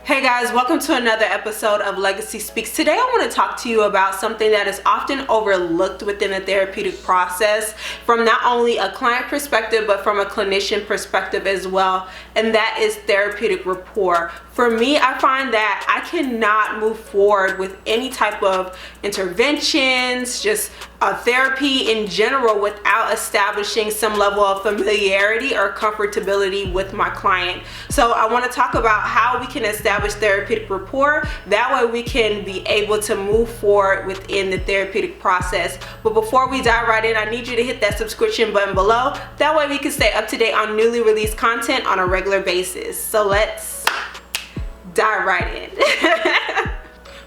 Hey guys, welcome to another episode of Legacy Speaks. Today I want to talk to you about something that is often overlooked within the therapeutic process from not only a client perspective but from a clinician perspective as well, and that is therapeutic rapport. For me, I find that I cannot move forward with any type of interventions, just therapy in general, without establishing some level of familiarity or comfortability with my client. So I want to talk about how we can establish therapeutic rapport. That way we can be able to move forward within the therapeutic process. But before we dive right in, I need you to hit that subscription button below. That way we can stay up to date on newly released content on a regular basis. So let's dive right in.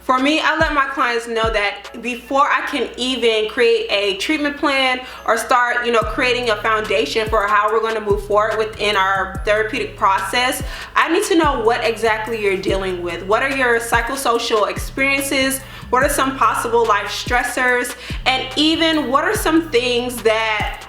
For me, I let my clients know that before I can even create a treatment plan or start, creating a foundation for how we're going to move forward within our therapeutic process, I need to know what exactly you're dealing with. What are your psychosocial experiences? What are some possible life stressors? And even what are some things that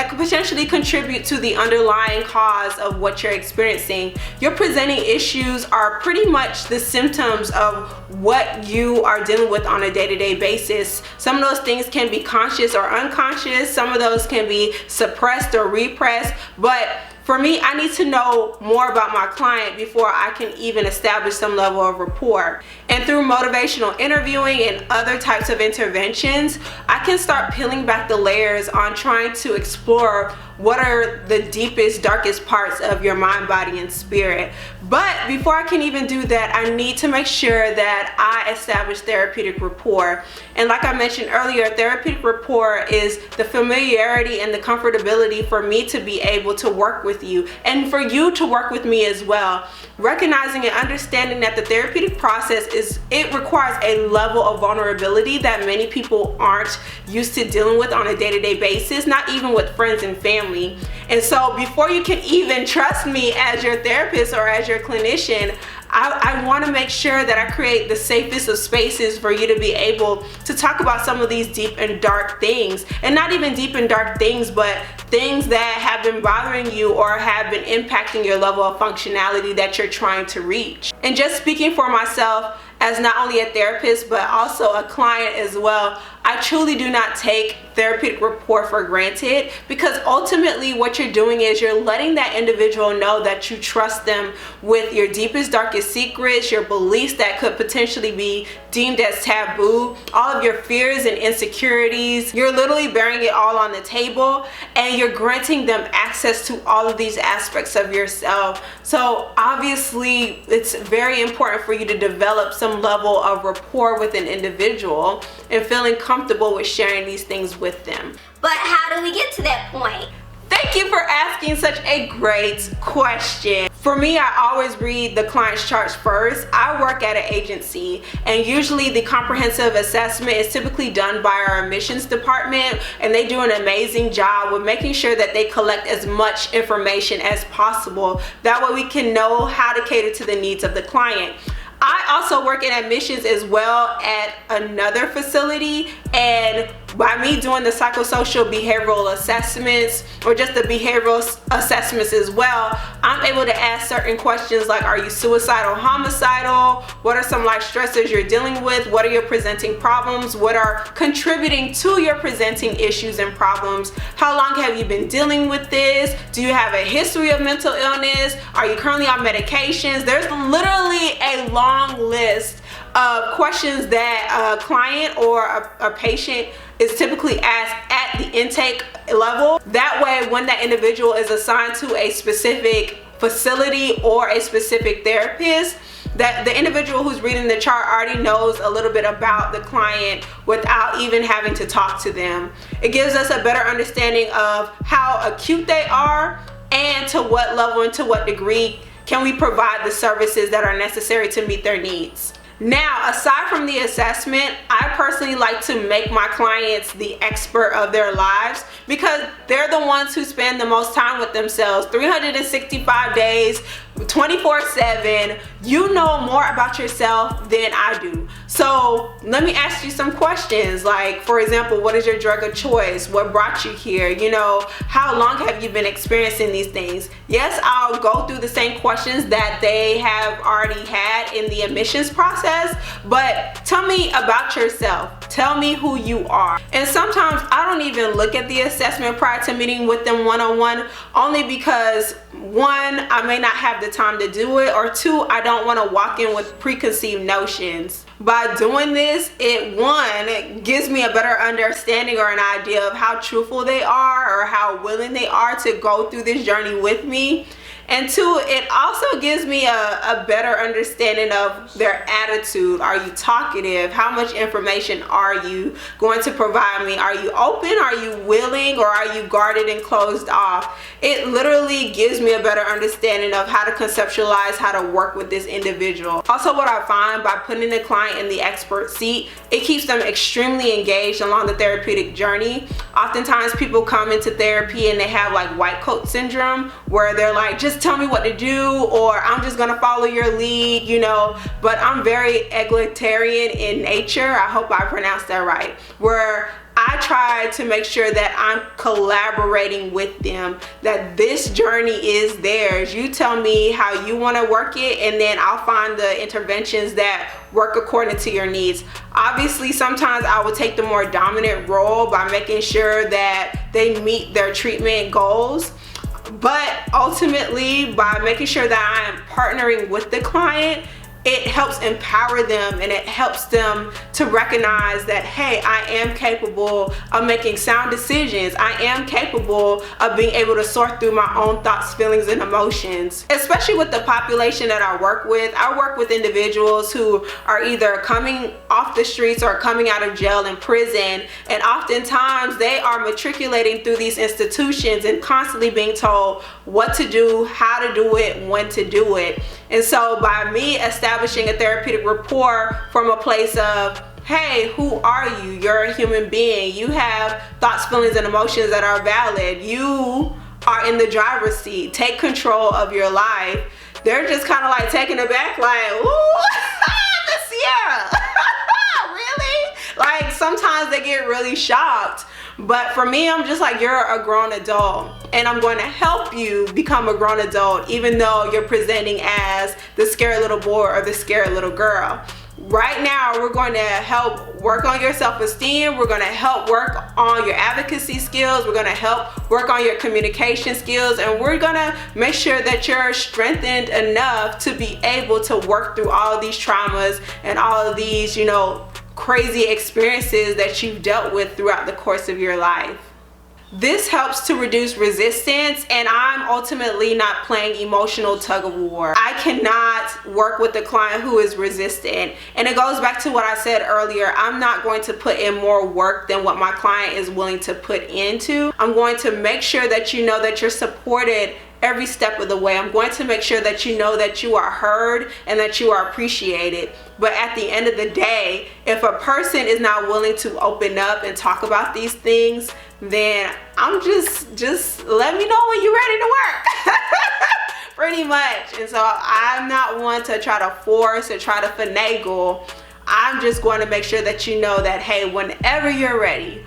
could potentially contribute to the underlying cause of what you're experiencing. Your presenting issues are pretty much the symptoms of what you are dealing with on a day-to-day basis. Some of those things can be conscious or unconscious. Some of those can be suppressed or repressed. But for me, I need to know more about my client before I can even establish some level of rapport. And through motivational interviewing and other types of interventions, I can start peeling back the layers on trying to explore what are the deepest, darkest parts of your mind, body, and spirit. But before I can even do that, I need to make sure that I establish therapeutic rapport. And like I mentioned earlier, therapeutic rapport is the familiarity and the comfortability for me to be able to work with you and for you to work with me as well. Recognizing and understanding that the therapeutic process it requires a level of vulnerability that many people aren't used to dealing with on a day-to-day basis, not even with friends and family. And so before you can even trust me as your therapist or as your clinician, I want to make sure that I create the safest of spaces for you to be able to talk about some of these deep and dark things. And not even deep and dark things, but things that have been bothering you or have been impacting your level of functionality that you're trying to reach. And just speaking for myself, as not only a therapist but also a client as well, I truly do not take therapeutic rapport for granted, because ultimately what you're doing is you're letting that individual know that you trust them with your deepest, darkest secrets, your beliefs that could potentially be deemed as taboo, all of your fears and insecurities. You're literally bearing it all on the table, and you're granting them access to all of these aspects of yourself. So obviously it's very important for you to develop some level of rapport with an individual and feeling comfortable with sharing these things with them. But how do we get to that point? Thank you for asking such a great question. For me, I always read the client's charts first. I work at an agency, and usually the comprehensive assessment is typically done by our admissions department, and they do an amazing job with making sure that they collect as much information as possible. That way we can know how to cater to the needs of the client. I also work in admissions as well at another facility, and by me doing the psychosocial behavioral assessments or just the behavioral assessments as well, I'm able to ask certain questions like, are you suicidal, homicidal? What are some life stressors you're dealing with? What are your presenting problems? What are contributing to your presenting issues and problems? How long have you been dealing with this? Do you have a history of mental illness? Are you currently on medications? There's literally a long list of questions that a client or a patient is typically asked at the intake level. That way, when that individual is assigned to a specific facility or a specific therapist, that the individual who's reading the chart already knows a little bit about the client without even having to talk to them. It gives us a better understanding of how acute they are and to what level and to what degree can we provide the services that are necessary to meet their needs. Now, aside from the assessment, I personally like to make my clients the expert of their lives because they're the ones who spend the most time with themselves, 365 days, 24/7. You know more about yourself than I do. So let me ask you some questions, like, for example, what is your drug of choice? What brought you here? You know, how long have you been experiencing these things? Yes, I'll go through the same questions that they have already had in the admissions process, but tell me about yourself. Tell me who you are. And sometimes I don't even look at the assessment prior to meeting with them one-on-one, only because one, I may not have the time to do it, or two, I don't want to walk in with preconceived notions. By doing this, it gives me a better understanding or an idea of how truthful they are or how willing they are to go through this journey with me. And two, it also gives me a better understanding of their attitude. Are you talkative? How much information are you going to provide me? Are you open? Are you willing? Or are you guarded and closed off? It literally gives me a better understanding of how to conceptualize how to work with this individual. Also, what I find by putting the client in the expert seat, it keeps them extremely engaged along the therapeutic journey. Oftentimes people come into therapy and they have like white coat syndrome, where they're like, just tell me what to do, or I'm just gonna follow your lead, you know. But I'm very egalitarian in nature. I hope I pronounced that right, where I try to make sure that I'm collaborating with them, that this journey is theirs. You tell me how you want to work it, and then I'll find the interventions that work according to your needs. Obviously, sometimes I will take the more dominant role by making sure that they meet their treatment goals. But ultimately, by making sure that I am partnering with the client, it helps empower them, and it helps them to recognize that, hey, I am capable of making sound decisions. I am capable of being able to sort through my own thoughts, feelings, and emotions. Especially with the population that I work with individuals who are either coming off the streets or coming out of jail and prison, and oftentimes they are matriculating through these institutions and constantly being told what to do, how to do it, when to do it. And so by me establishing a therapeutic rapport from a place of, hey, who are you? You're a human being. You have thoughts, feelings, and emotions that are valid. You are in the driver's seat. Take control of your life. They're just kind of like taken aback, like, ooh, Miss Sierra. Really? Like, sometimes they get really shocked. But for me, I'm just like, you're a grown adult, and I'm going to help you become a grown adult, even though you're presenting as the scared little boy or the scared little girl. Right now, we're going to help work on your self-esteem. We're going to help work on your advocacy skills. We're going to help work on your communication skills, and we're going to make sure that you're strengthened enough to be able to work through all of these traumas and all of these, you know, crazy experiences that you've dealt with throughout the course of your life. This helps to reduce resistance, and I'm ultimately not playing emotional tug of war. I cannot work with a client who is resistant, and it goes back to what I said earlier. I'm not going to put in more work than what my client is willing to put into. I'm going to make sure that you know that you're supported every step of the way. I'm going to make sure that you know that you are heard and that you are appreciated. But at the end of the day, if a person is not willing to open up and talk about these things, then I'm just let me know when you're ready to work. Pretty much. And so I'm not one to try to force or try to finagle. I'm just going to make sure that you know that, hey, whenever you're ready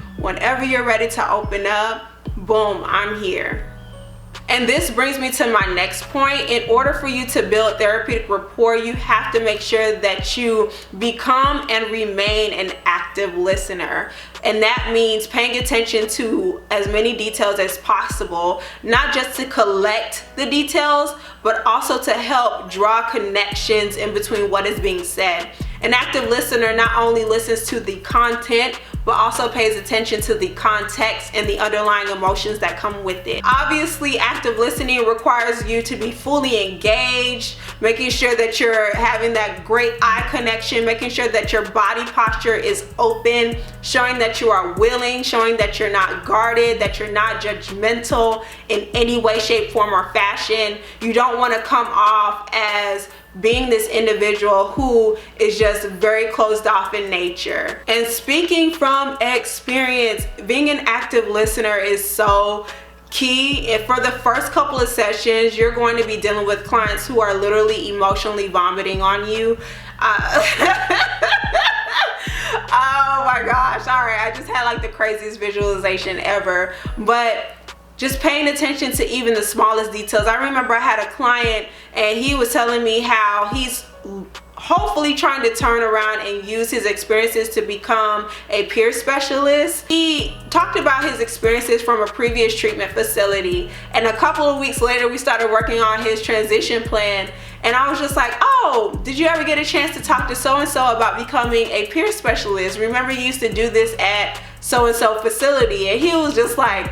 to open up, boom, I'm here. And this brings me to my next point. In order for you to build therapeutic rapport, you have to make sure that you become and remain an active listener. And that means paying attention to as many details as possible, not just to collect the details, but also to help draw connections in between what is being said. An active listener not only listens to the content, but also pays attention to the context and the underlying emotions that come with it. Obviously, active listening requires you to be fully engaged, making sure that you're having that great eye connection, making sure that your body posture is open, showing that you are willing, showing that you're not guarded, that you're not judgmental in any way, shape, form, or fashion. You don't want to come off as being this individual who is just very closed off in nature. And speaking from experience, being an active listener is so key. If for the first couple of sessions you're going to be dealing with clients who are literally emotionally vomiting on you, oh my gosh, all right, I just had like the craziest visualization ever. But just paying attention to even the smallest details. I remember I had a client and he was telling me how he's hopefully trying to turn around and use his experiences to become a peer specialist. He talked about his experiences from a previous treatment facility, and a couple of weeks later we started working on his transition plan. And I was just like, oh, did you ever get a chance to talk to so-and-so about becoming a peer specialist? Remember you used to do this at so-and-so facility? And he was just like,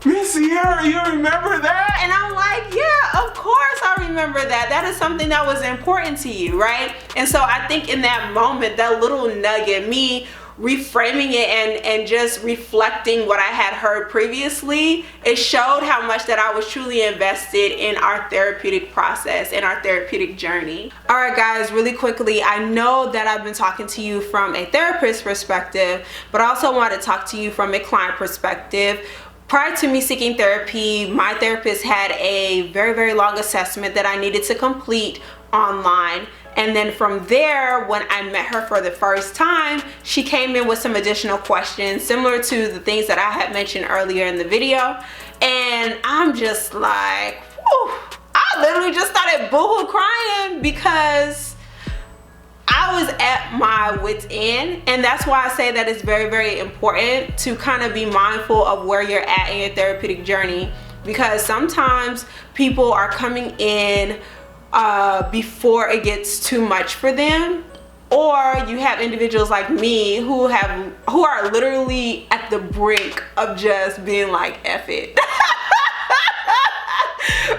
Miss Sierra, you remember that? and I'm like, yeah, of course I remember that. That is something that was important to you, right? And so I think in that moment, that little nugget, me reframing it and just reflecting what I had heard previously, it showed how much that I was truly invested in our therapeutic process and our therapeutic journey. All right, guys, really quickly, I know that I've been talking to you from a therapist perspective, but I also want to talk to you from a client perspective. Prior to me seeking therapy, my therapist had a very, very long assessment that I needed to complete online. And then from there, when I met her for the first time, she came in with some additional questions similar to the things that I had mentioned earlier in the video. And I'm just like, whew, I literally just started boohoo crying because I was at my wit's end. And that's why I say that it's very, very important to kind of be mindful of where you're at in your therapeutic journey, because sometimes people are coming in before it gets too much for them, or you have individuals like me who are literally at the brink of just being like, F it.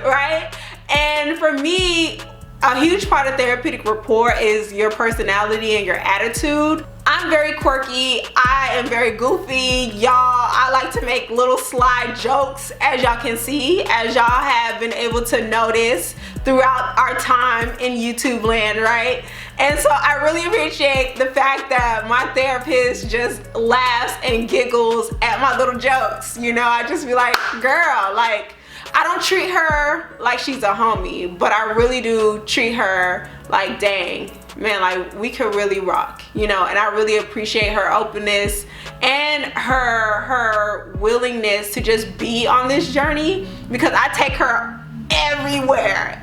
Right? And for me, a huge part of therapeutic rapport is your personality and your attitude. I'm very quirky, I am very goofy, y'all. I like to make little sly jokes, as y'all can see, as y'all have been able to notice throughout our time in YouTube land, right? And so I really appreciate the fact that my therapist just laughs and giggles at my little jokes. You know, I just be like, girl, like, I don't treat her like she's a homie, but I really do treat her like, dang, man, like, we could really rock, you know. And I really appreciate her openness and her willingness to just be on this journey, because I take her everywhere.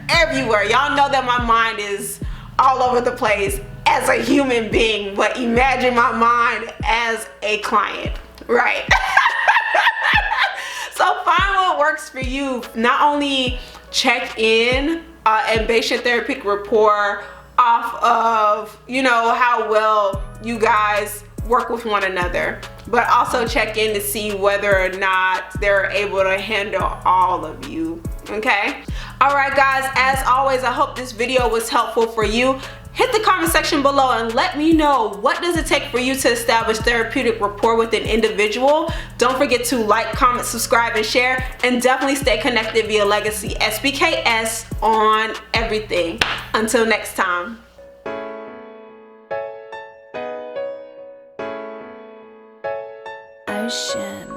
Y'all know that my mind is all over the place as a human being, but imagine my mind as a client, right? So find what works for you. Not only check in and base your therapeutic rapport off of, you know, how well you guys work with one another, but also check in to see whether or not they're able to handle all of you, okay? All right, guys, as always, I hope this video was helpful for you. Hit the comment section below and let me know, what does it take for you to establish therapeutic rapport with an individual? Don't forget to like, comment, subscribe, and share, and definitely stay connected via Legacy SBKS on everything. Until next time. Ocean.